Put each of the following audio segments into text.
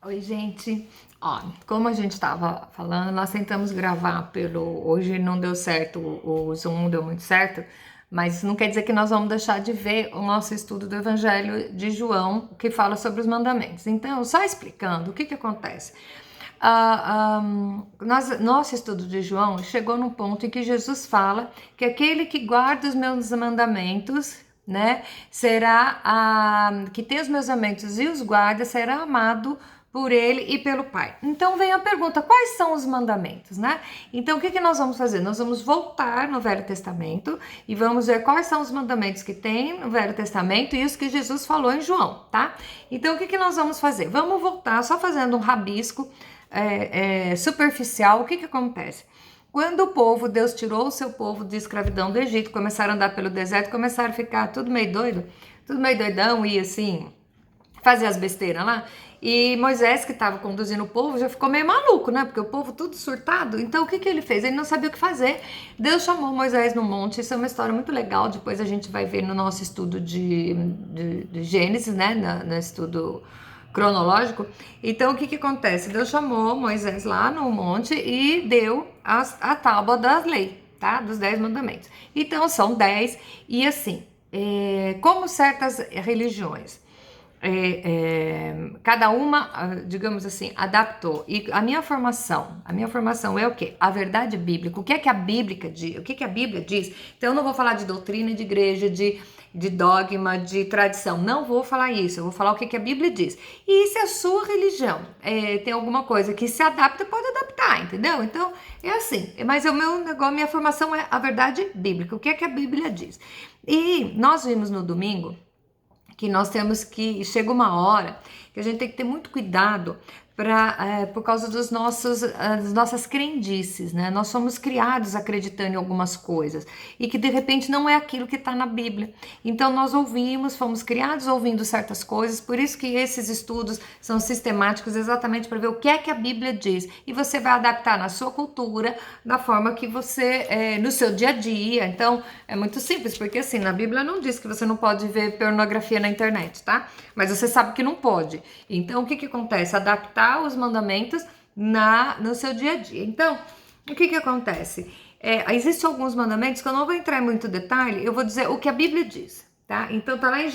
Oi, gente. Ó, como a gente estava falando, nós tentamos gravar pelo. Hoje não deu certo, o Zoom não deu muito certo, mas isso não quer dizer que nós vamos deixar de ver o nosso estudo do Evangelho de João, que fala sobre os mandamentos. Então, só explicando o que acontece. Nosso estudo de João chegou num ponto em que Jesus fala que aquele que guarda os meus mandamentos, né, será que tem os meus mandamentos e os guarda, será amado por ele e pelo Pai. Então vem a pergunta, quais são os mandamentos, né? Então o que nós vamos fazer? Nós vamos voltar no Velho Testamento e vamos ver quais são os mandamentos que tem no Velho Testamento e os que Jesus falou em João, tá? Então o que nós vamos fazer? Vamos voltar só fazendo um rabisco superficial. O que acontece? Quando o povo, Deus tirou o seu povo de escravidão do Egito, começaram a andar pelo deserto, começaram a ficar tudo meio doido, tudo meio doidão e assim, fazer as besteiras lá. E Moisés, que estava conduzindo o povo, já ficou meio maluco, né? Porque o povo tudo surtado. Então, o que ele fez? Ele não sabia o que fazer. Deus chamou Moisés no monte. Isso é uma história muito legal. Depois a gente vai ver no nosso estudo de Gênesis, né? No estudo cronológico. Então, o que acontece? Deus chamou Moisés lá no monte e deu a tábua das leis, tá? Dos 10 mandamentos. Então, são 10. E assim, como certas religiões cada uma, digamos assim, adaptou. E a minha formação é o quê? A verdade bíblica. O que é que a Bíblia diz? O que a Bíblia diz? Então eu não vou falar de doutrina de igreja, de dogma, de tradição. Não vou falar isso. Eu vou falar o que a Bíblia diz. E se a sua religião tem alguma coisa que se adapta, pode adaptar, entendeu? Então é assim. Mas o meu negócio, minha formação é a verdade bíblica. O que é que a Bíblia diz? E nós vimos no domingo que nós temos que, chega uma hora que a gente tem que ter muito cuidado por causa das nossas crendices, né? Nós somos criados acreditando em algumas coisas e que de repente não é aquilo que está na Bíblia. Então nós fomos criados ouvindo certas coisas, por isso que esses estudos são sistemáticos exatamente para ver o que é que a Bíblia diz e você vai adaptar na sua cultura, da forma que você, no seu dia a dia. Então é muito simples, porque assim, na Bíblia não diz que você não pode ver pornografia na internet, tá? Mas você sabe que não pode. Então o que acontece? Adaptar os mandamentos no seu dia a dia. Então, o que acontece? Existem alguns mandamentos que eu não vou entrar em muito detalhe, eu vou dizer o que a Bíblia diz. Tá? Então tá lá em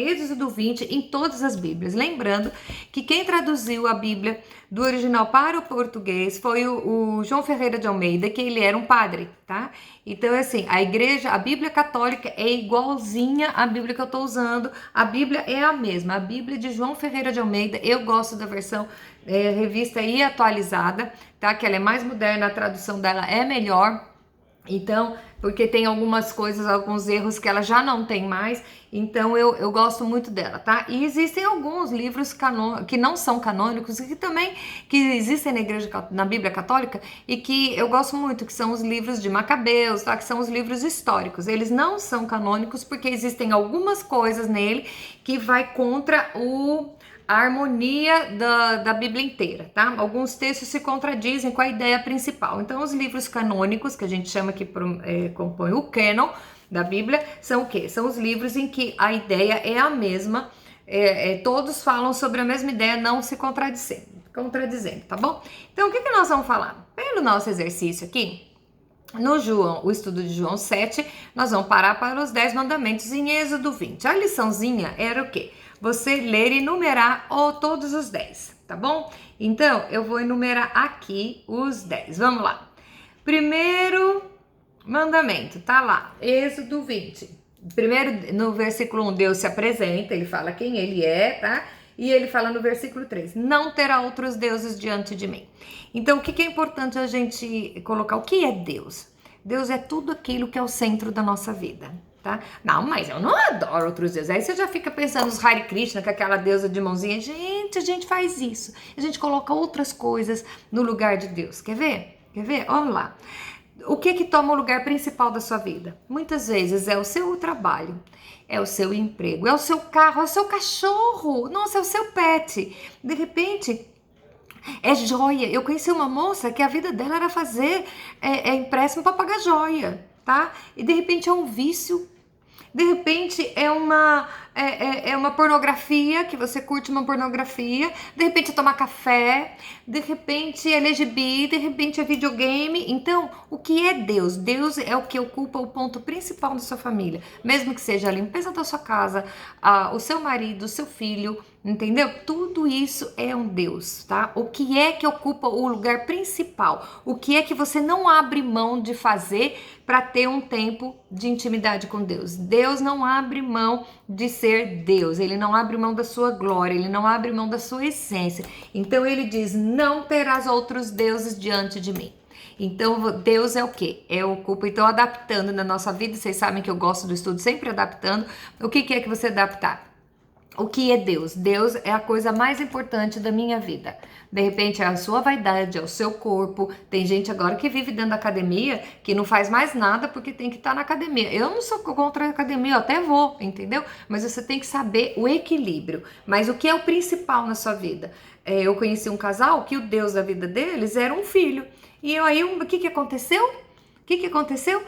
Êxodo 20, em todas as Bíblias. Lembrando que quem traduziu a Bíblia do original para o português foi o João Ferreira de Almeida, que ele era um padre, tá? Então assim, a Bíblia católica é igualzinha à Bíblia que eu tô usando, a Bíblia é a mesma, a Bíblia de João Ferreira de Almeida, eu gosto da versão revista e atualizada, tá? Que ela é mais moderna, a tradução dela é melhor. Então, porque tem algumas coisas, alguns erros que ela já não tem mais, então eu gosto muito dela, tá? E existem alguns livros que não são canônicos e que existem na Bíblia Católica e que eu gosto muito, que são os livros de Macabeus, tá? Que são os livros históricos. Eles não são canônicos porque existem algumas coisas nele que vai contra a harmonia da Bíblia inteira, tá? Alguns textos se contradizem com a ideia principal. Então, os livros canônicos, que a gente chama que compõem o cânon da Bíblia, são o quê? São os livros em que a ideia é a mesma, todos falam sobre a mesma ideia, não se contradizendo, tá bom? Então, o que nós vamos falar? Pelo nosso exercício aqui, o estudo de João 7, nós vamos parar para os 10 mandamentos em Êxodo 20. A liçãozinha era o quê? Você ler e numerar todos os 10, tá bom? Então, eu vou enumerar aqui os 10. Vamos lá. Primeiro mandamento, tá lá, Êxodo 20. Primeiro, no versículo 1, Deus se apresenta, ele fala quem ele é, tá? E ele fala no versículo 3, não terá outros deuses diante de mim. Então, o que é importante a gente colocar? O que é Deus? Deus é tudo aquilo que é o centro da nossa vida, tá? Não, mas eu não adoro outros deuses. Aí você já fica pensando nos Hare Krishna, com aquela deusa de mãozinha. Gente, a gente faz isso. A gente coloca outras coisas no lugar de Deus. Quer ver? Quer ver? Vamos lá. O que toma o lugar principal da sua vida? Muitas vezes é o seu trabalho, é o seu emprego, é o seu carro, é o seu cachorro, nossa, é o seu pet. De repente, é joia. Eu conheci uma moça que a vida dela era fazer empréstimo para pagar joia, tá? E de repente é um vício. De repente é uma pornografia, que você curte uma pornografia, de repente é tomar café, de repente é LGBT, de repente é videogame. Então, o que é Deus? Deus é o que ocupa o ponto principal da sua família, mesmo que seja a limpeza da sua casa, o seu marido, o seu filho, entendeu? Tudo isso é um Deus, tá? O que é que ocupa o lugar principal? O que é que você não abre mão de fazer para ter um tempo de intimidade com Deus? Deus não abre mão de ser Deus, ele não abre mão da sua glória, ele não abre mão da sua essência. Então ele diz: não terás outros deuses diante de mim. Então Deus é o quê? É o culpa. Então, adaptando na nossa vida, vocês sabem que eu gosto do estudo, sempre adaptando. O que é que você adaptar? O que é Deus? Deus é a coisa mais importante da minha vida. De repente é a sua vaidade, é o seu corpo. Tem gente agora que vive dentro da academia que não faz mais nada porque tem que estar na academia. Eu não sou contra a academia, eu até vou, entendeu? Mas você tem que saber o equilíbrio. Mas o que é o principal na sua vida? Eu conheci um casal que o Deus da vida deles era um filho. E aí o que aconteceu? O que aconteceu?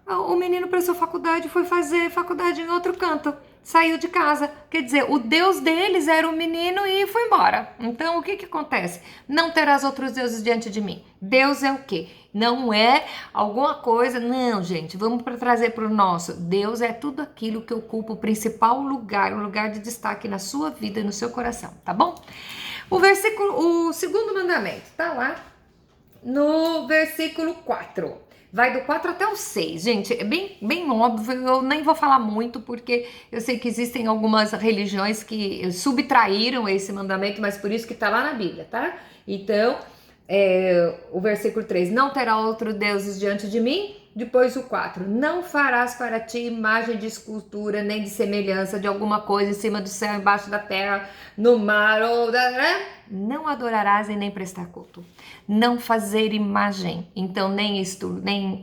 O menino prestou faculdade, foi fazer faculdade em outro canto. Saiu de casa, quer dizer, o Deus deles era o menino e foi embora. Então, o que acontece? Não terás outros deuses diante de mim. Deus é o quê? Não é alguma coisa, não, gente, vamos trazer para o nosso. Deus é tudo aquilo que ocupa o principal lugar, o lugar de destaque na sua vida e no seu coração, tá bom? O segundo mandamento, tá lá no versículo 4. Vai do 4 até o 6, gente, é bem óbvio, eu nem vou falar muito, porque eu sei que existem algumas religiões que subtraíram esse mandamento, mas por isso que tá lá na Bíblia, tá? Então, o versículo 3, não terá outro deuses diante de mim. Depois o 4, não farás para ti imagem de escultura, nem de semelhança de alguma coisa em cima do céu, embaixo da terra, no mar, não adorarás e nem prestar culto. Não fazer imagem, então nem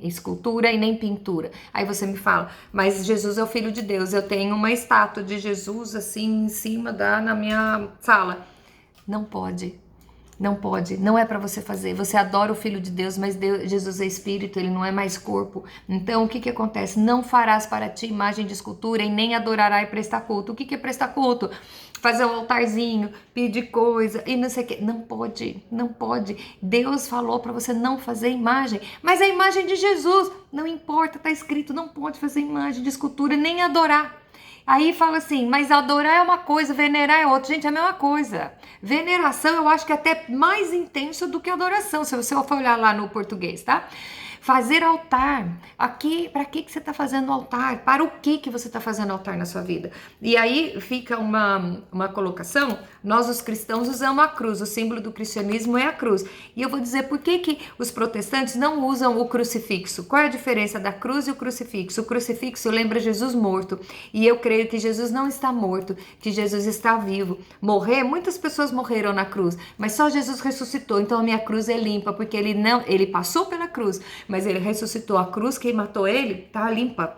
escultura e nem pintura. Aí você me fala, mas Jesus é o Filho de Deus, eu tenho uma estátua de Jesus assim em cima na minha sala. Não pode. Não pode, não é para você fazer. Você adora o Filho de Deus, mas Jesus é Espírito, ele não é mais corpo. Então, o que acontece? Não farás para ti imagem de escultura e nem adorará e prestar culto. O que é prestar culto? Fazer um altarzinho, pedir coisa e não sei o que. Não pode, não pode. Deus falou para você não fazer imagem, mas a imagem de Jesus, não importa, tá escrito, não pode fazer imagem de escultura nem adorar. Aí fala assim, mas adorar é uma coisa, venerar é outra. Gente, é a mesma coisa. Veneração eu acho que é até mais intenso do que adoração, se você for olhar lá no português, tá? Fazer altar. Aqui, para que você está fazendo altar? Para o que você está fazendo altar na sua vida? E aí fica uma colocação, nós os cristãos usamos a cruz, o símbolo do cristianismo é a cruz. E eu vou dizer por que os protestantes não usam o crucifixo. Qual é a diferença da cruz e o crucifixo? O crucifixo lembra Jesus morto. E eu creio que Jesus não está morto, que Jesus está vivo. Muitas pessoas morreram na cruz, mas só Jesus ressuscitou. Então a minha cruz é limpa, porque ele passou pela cruz, mas ele ressuscitou. A cruz que matou ele tá limpa,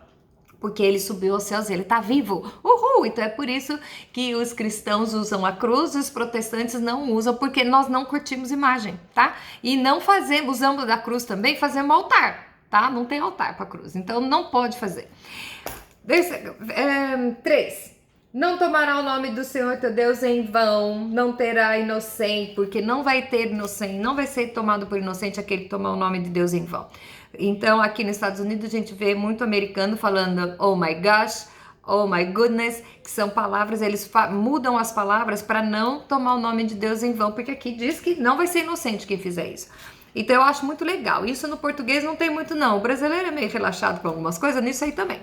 porque ele subiu aos céus, ele tá vivo. Uhul! Então é por isso que os cristãos usam a cruz e os protestantes não usam, porque nós não curtimos imagem, tá? E não usamos da cruz também, fazemos altar, tá? Não tem altar para cruz, então não pode fazer. 3. Não tomará o nome do Senhor teu Deus em vão, não terá inocente, porque não vai ter inocente, não vai ser tomado por inocente aquele que tomar o nome de Deus em vão. Então, aqui nos Estados Unidos, a gente vê muito americano falando oh my gosh, oh my goodness, que são palavras, eles mudam as palavras para não tomar o nome de Deus em vão, porque aqui diz que não vai ser inocente quem fizer isso. Então, eu acho muito legal. Isso no português não tem muito, não. O brasileiro é meio relaxado com algumas coisas, nisso aí também.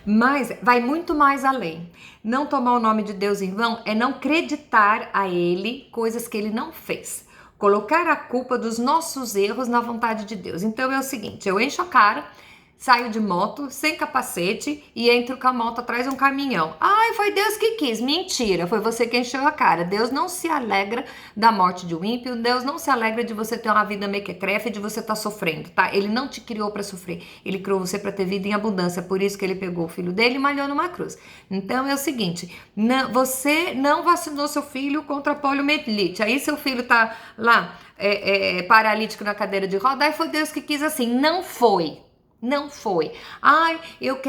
Mas vai muito mais além. Não tomar o nome de Deus em vão é não acreditar a Ele coisas que Ele não fez. Colocar a culpa dos nossos erros na vontade de Deus. Então é o seguinte, eu encho a cara, saio de moto, sem capacete e entro com a moto atrás de um caminhão. Ai, foi Deus que quis. Mentira, foi você que encheu a cara. Deus não se alegra da morte de um ímpio, Deus não se alegra de você ter uma vida mequetrefe, de você estar sofrendo, tá? Ele não te criou para sofrer, ele criou você para ter vida em abundância, por isso que ele pegou o filho dele e malhou numa cruz. Então é o seguinte, você não vacinou seu filho contra a poliomielite, aí seu filho tá lá paralítico na cadeira de roda, aí foi Deus que quis assim, não foi. Não foi. Ai, eu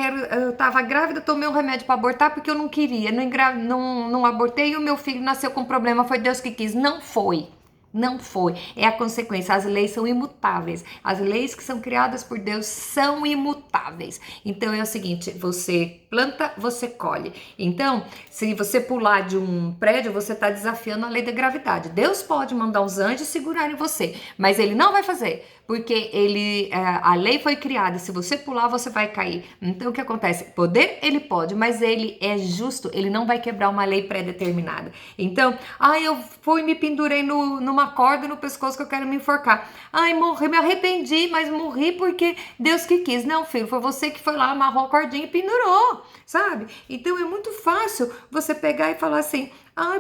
tava grávida, tomei um remédio para abortar porque eu não queria, não abortei e o meu filho nasceu com problema, foi Deus que quis. Não foi. Não foi. É a consequência. As leis são imutáveis. As leis que são criadas por Deus são imutáveis. Então é o seguinte: você planta, você colhe. Então, se você pular de um prédio, você está desafiando a lei da gravidade. Deus pode mandar os anjos segurarem você, mas ele não vai fazer, porque a lei foi criada. Se você pular, você vai cair. Então o que acontece? Poder ele pode, mas ele é justo. Ele não vai quebrar uma lei pré-determinada. Então, eu fui e me pendurei numa corda no pescoço que eu quero me enforcar. Morri, me arrependi, mas morri porque Deus que quis. Não, filho, foi você que foi lá, amarrou a cordinha e pendurou, sabe? Então é muito fácil você pegar e falar assim: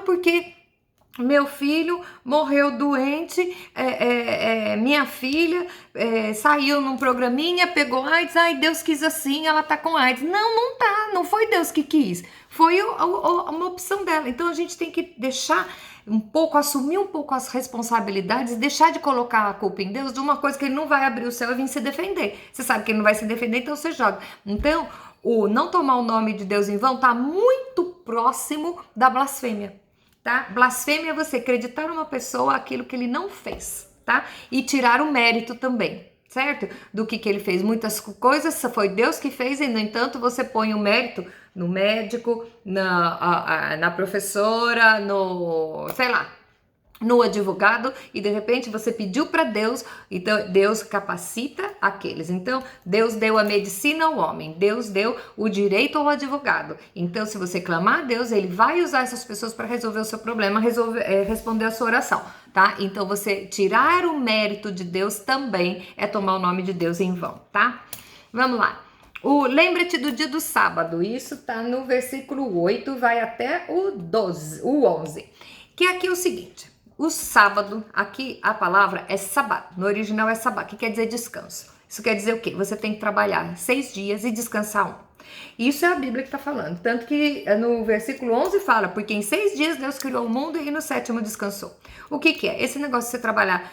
porque meu filho morreu doente, minha filha saiu num programinha, pegou AIDS, Deus quis assim, ela tá com AIDS. Não tá, não foi Deus que quis, foi uma opção dela. Então a gente tem que deixar assumir um pouco as responsabilidades, deixar de colocar a culpa em Deus de uma coisa que ele não vai abrir o céu e vir se defender. Você sabe que ele não vai se defender, então você joga. Então, o não tomar o nome de Deus em vão tá muito próximo da blasfêmia. Tá? Blasfêmia é você acreditar numa pessoa aquilo que ele não fez, tá? E tirar o mérito também, certo? Do que ele fez. Muitas coisas foi Deus que fez e, no entanto, você põe o mérito no médico, na professora, no advogado, e de repente você pediu para Deus, então Deus capacita aqueles. Então Deus deu a medicina ao homem, Deus deu o direito ao advogado. Então, se você clamar a Deus, ele vai usar essas pessoas para resolver o seu problema, responder a sua oração, tá? Então, você tirar o mérito de Deus também é tomar o nome de Deus em vão, tá? Vamos lá. Lembra-te do dia do sábado, isso tá no versículo 8, vai até o 11, que aqui é o seguinte: o sábado, aqui a palavra é sabá, no original é sabá, que quer dizer descanso. Isso quer dizer o quê? Você tem que trabalhar 6 dias e descansar 1. Isso é a Bíblia que está falando. Tanto que no versículo 11 fala: porque em 6 dias Deus criou o mundo e no 7º descansou. O que é? Esse negócio de você trabalhar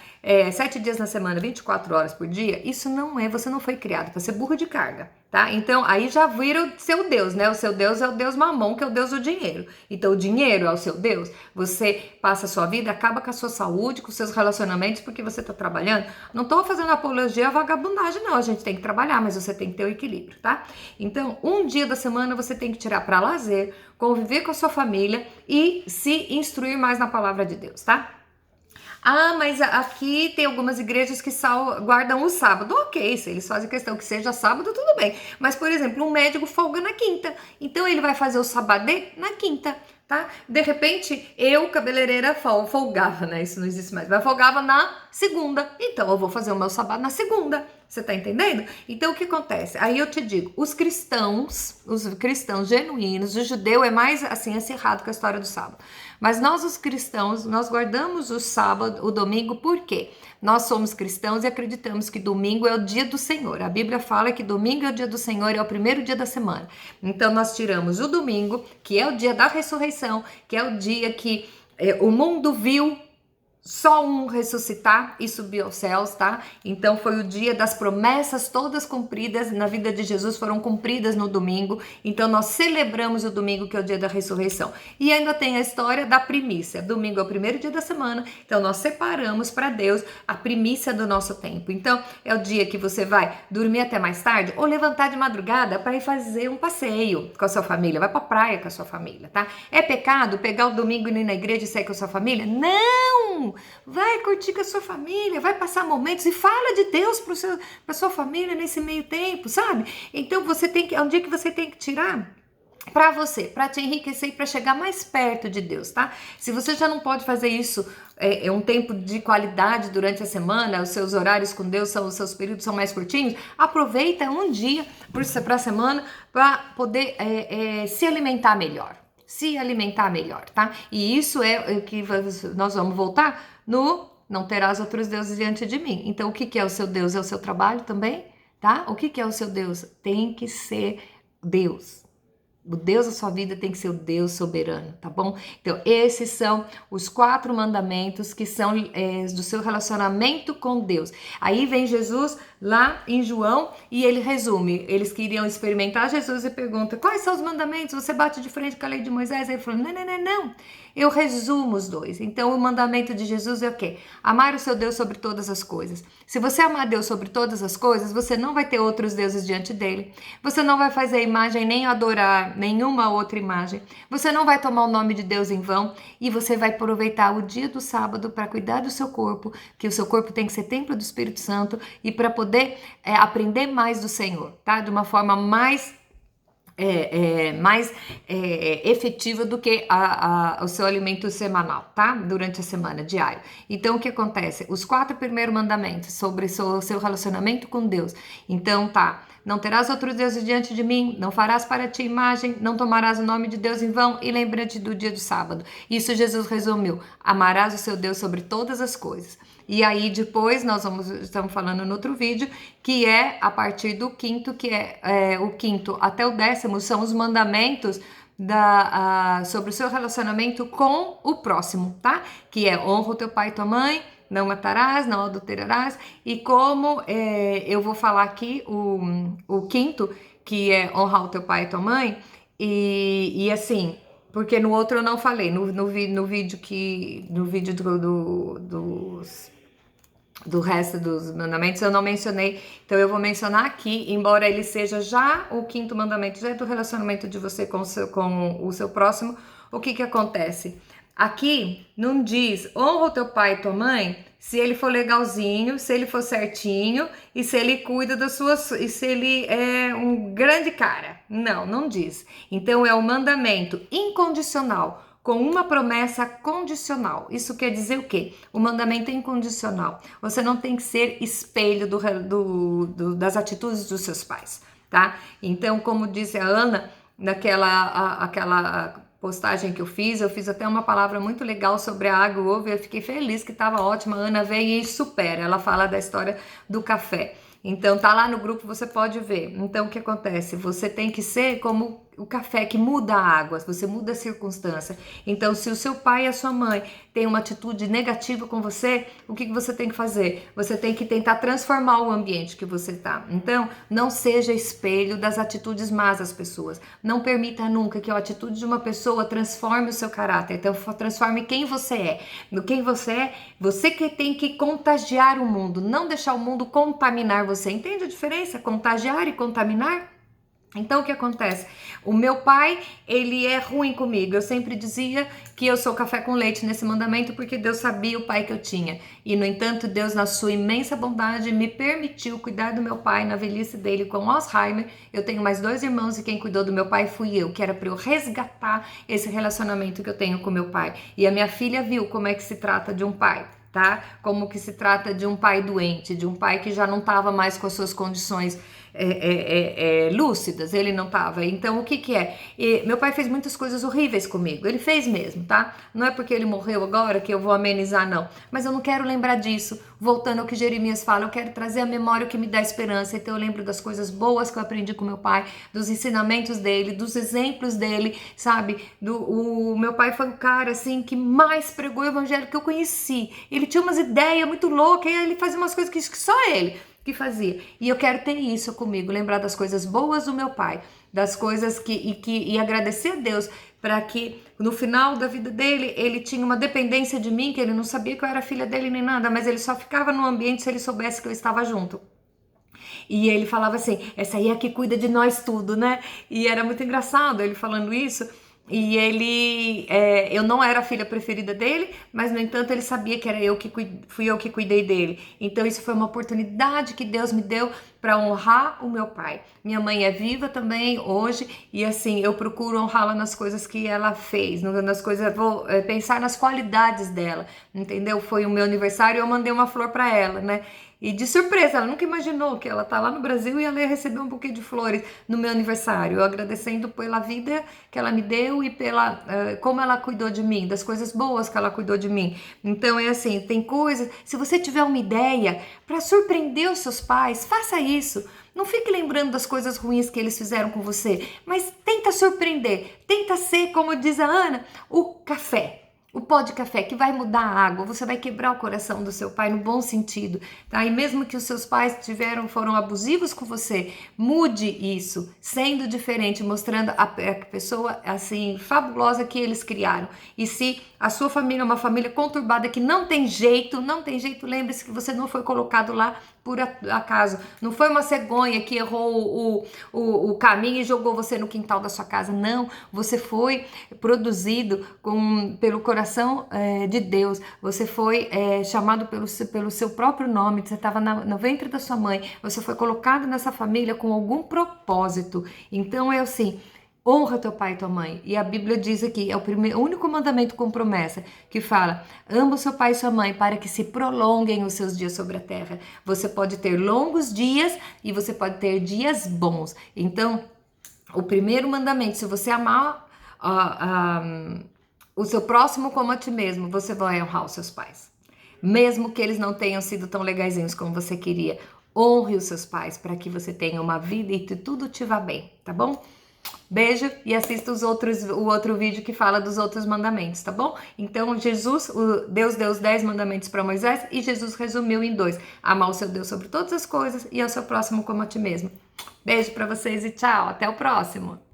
7 dias na semana, 24 horas por dia, isso você não foi criado para ser burro de carga, tá? Então, aí já vira o seu Deus, né? O seu Deus é o Deus Mamon, que é o Deus do dinheiro. Então, o dinheiro é o seu Deus. Você passa a sua vida, acaba com a sua saúde, com os seus relacionamentos, porque você tá trabalhando. Não tô fazendo apologia à vagabundagem, não. A gente tem que trabalhar, mas você tem que ter o equilíbrio, tá? Então, um dia da semana você tem que tirar para lazer, conviver com a sua família e se instruir mais na palavra de Deus, tá? Mas aqui tem algumas igrejas que guardam o sábado. Ok, se eles fazem questão que seja sábado, tudo bem. Mas, por exemplo, um médico folga na quinta. Então, ele vai fazer o sabadê na quinta, tá? De repente, eu, cabeleireira, folgava, né? Isso não existe mais. Mas folgava na segunda. Então, eu vou fazer o meu sábado na segunda. Você tá entendendo? Então, o que acontece? Aí eu te digo, os cristãos genuínos, o judeu é mais, assim, acirrado com a história do sábado. Mas nós, os cristãos, nós guardamos o sábado, o domingo, por quê? Nós somos cristãos e acreditamos que domingo é o dia do Senhor. A Bíblia fala que domingo é o dia do Senhor, é o primeiro dia da semana. Então, nós tiramos o domingo, que é o dia da ressurreição, que é o dia que o mundo viu só um ressuscitar e subir aos céus, tá? Então foi o dia das promessas todas cumpridas na vida de Jesus, foram cumpridas no domingo. Então nós celebramos o domingo, que é o dia da ressurreição. E ainda tem a história da primícia. Domingo é o primeiro dia da semana, então nós separamos para Deus a primícia do nosso tempo. Então é o dia que você vai dormir até mais tarde ou levantar de madrugada para ir fazer um passeio com a sua família, vai pra praia com a sua família, tá? É pecado pegar o domingo e ir na igreja e sair com a sua família? Não! Vai curtir com a sua família, vai passar momentos e fala de Deus para sua família nesse meio tempo, sabe? Então é um dia que você tem que tirar para você, para te enriquecer e para chegar mais perto de Deus, tá? Se você já não pode fazer isso, um tempo de qualidade durante a semana, os seus horários com Deus, os seus períodos são mais curtinhos, aproveita um dia para a semana para poder se alimentar melhor. Tá? E isso é o que nós vamos voltar no não terás outros deuses diante de mim. Então, o que é o seu Deus? É o seu trabalho também, tá? O que é o seu Deus? Tem que ser Deus. O Deus da sua vida tem que ser o Deus soberano, tá bom? Então, esses são os 4 mandamentos que são do seu relacionamento com Deus. Aí vem Jesus lá em João, e ele resume. Eles queriam experimentar Jesus e pergunta: quais são os mandamentos? Você bate de frente com a lei de Moisés? Aí ele falou: não, não, não, não. Eu resumo os dois. Então, o mandamento de Jesus é o quê? Amar o seu Deus sobre todas as coisas. Se você amar Deus sobre todas as coisas, você não vai ter outros deuses diante dele. Você não vai fazer imagem nem adorar nenhuma outra imagem. Você não vai tomar o nome de Deus em vão. E você vai aproveitar o dia do sábado para cuidar do seu corpo, que o seu corpo tem que ser templo do Espírito Santo, e para poder aprender mais do Senhor, tá? De uma forma mais efetiva do que o seu alimento semanal, tá? Durante a semana, diário. Então, o que acontece? Os 4 primeiros mandamentos sobre o seu relacionamento com Deus. Então, tá. Não terás outros deuses diante de mim, não farás para ti imagem, não tomarás o nome de Deus em vão e lembra-te do dia do sábado. Isso Jesus resumiu: amarás o seu Deus sobre todas as coisas. E aí depois estamos falando no outro vídeo, que é a partir do 5º, que o 5º até o 10º, são os mandamentos sobre o seu relacionamento com o próximo, tá? Que é: honra o teu pai e tua mãe, não matarás, não adulterarás. E como eu vou falar aqui o 5º, que é honrar o teu pai e tua mãe, e assim, porque no outro eu não falei, no vídeo do resto dos mandamentos eu não mencionei, então eu vou mencionar aqui, embora ele seja já o 5º mandamento, já é do relacionamento de você com o seu próximo. O que acontece? Aqui não diz honra o teu pai e tua mãe se ele for legalzinho, se ele for certinho e se ele cuida das suas, e se ele é um grande cara. Não diz. Então é um mandamento incondicional, com uma promessa condicional. Isso quer dizer o quê? O mandamento é incondicional. Você não tem que ser espelho das atitudes dos seus pais, tá? Então, como disse a Ana, aquela postagem que eu fiz até uma palavra muito legal sobre a água e o ovo, e eu fiquei feliz, que estava ótima. A Ana veio e supera, ela fala da história do café. Então tá lá no grupo, você pode ver. Então o que acontece? Você tem que ser como o café, que muda a água, você muda a circunstância. Então, se o seu pai e a sua mãe têm uma atitude negativa com você, o que você tem que fazer? Você tem que tentar transformar o ambiente que você está. Então, não seja espelho das atitudes más das pessoas. Não permita nunca que a atitude de uma pessoa transforme o seu caráter. Então, transforme quem você é. No quem você é, você que tem que contagiar o mundo, não deixar o mundo contaminar você. Entende a diferença? Contagiar e contaminar? Então, o que acontece? O meu pai, ele é ruim comigo. Eu sempre dizia que eu sou café com leite nesse mandamento, porque Deus sabia o pai que eu tinha. E, no entanto, Deus, na sua imensa bondade, me permitiu cuidar do meu pai na velhice dele com Alzheimer. Eu tenho mais 2 irmãos e quem cuidou do meu pai fui eu, que era para eu resgatar esse relacionamento que eu tenho com meu pai. E a minha filha viu como é que se trata de um pai, tá? Como que se trata de um pai doente, de um pai que já não estava mais com as suas condições lúcidas, ele não estava. Então, o que é? Meu pai fez muitas coisas horríveis comigo, ele fez mesmo, tá? Não é porque ele morreu agora que eu vou amenizar, não. Mas eu não quero lembrar disso. Voltando ao que Jeremias fala, eu quero trazer a memória o que me dá esperança. Então, eu lembro das coisas boas que eu aprendi com meu pai, dos ensinamentos dele, dos exemplos dele, sabe? O meu pai foi o cara, assim, que mais pregou o evangelho que eu conheci. Ele tinha umas ideias muito loucas, e ele fazia umas coisas que só ele que fazia. E eu quero ter isso comigo, lembrar das coisas boas do meu pai, das coisas e agradecer a Deus para que no final da vida dele, ele tinha uma dependência de mim, que ele não sabia que eu era filha dele nem nada, mas ele só ficava no ambiente se ele soubesse que eu estava junto. E ele falava assim: essa aí é a que cuida de nós tudo, né? E era muito engraçado ele falando isso. E eu não era a filha preferida dele, mas no entanto ele sabia que fui eu que cuidei dele. Então isso foi uma oportunidade que Deus me deu para honrar o meu pai. Minha mãe é viva também hoje, e assim, eu procuro honrá-la nas coisas que ela fez, nas coisas, vou pensar nas qualidades dela, entendeu? Foi o meu aniversário e eu mandei uma flor para ela, né? E de surpresa, ela nunca imaginou que ela tá lá no Brasil e ela ia receber um buquê de flores no meu aniversário, eu agradecendo pela vida que ela me deu e pela como ela cuidou de mim, das coisas boas que ela cuidou de mim. Então é assim, tem coisas, se você tiver uma ideia para surpreender os seus pais, faça isso. Não fique lembrando das coisas ruins que eles fizeram com você, mas tenta surpreender, tenta ser, como diz a Ana, o café. o pó de café que vai mudar a água, você vai quebrar o coração do seu pai no bom sentido, tá? E mesmo que os seus pais foram abusivos com você, mude isso, sendo diferente, mostrando a pessoa assim fabulosa que eles criaram. E se a sua família é uma família conturbada que não tem jeito, lembre-se que você não foi colocado lá por acaso. Não foi uma cegonha que errou o caminho e jogou você no quintal da sua casa. Não, você foi produzido pelo coração de Deus. Você foi chamado pelo seu próprio nome. Você estava no ventre da sua mãe. Você foi colocado nessa família com algum propósito. Então é assim... Honra teu pai e tua mãe. E a Bíblia diz aqui, é o único mandamento com promessa, que fala, ama o seu pai e sua mãe para que se prolonguem os seus dias sobre a terra. Você pode ter longos dias e você pode ter dias bons. Então, o primeiro mandamento, se você amar o seu próximo como a ti mesmo, você vai honrar os seus pais. Mesmo que eles não tenham sido tão legaizinhos como você queria, honre os seus pais para que você tenha uma vida e tudo te vá bem, tá bom? Beijo e assista o outro vídeo que fala dos outros mandamentos, tá bom? Então, Deus deu os 10 mandamentos para Moisés e Jesus resumiu em 2. Amar o seu Deus sobre todas as coisas e ao seu próximo como a ti mesmo. Beijo para vocês e tchau, até o próximo!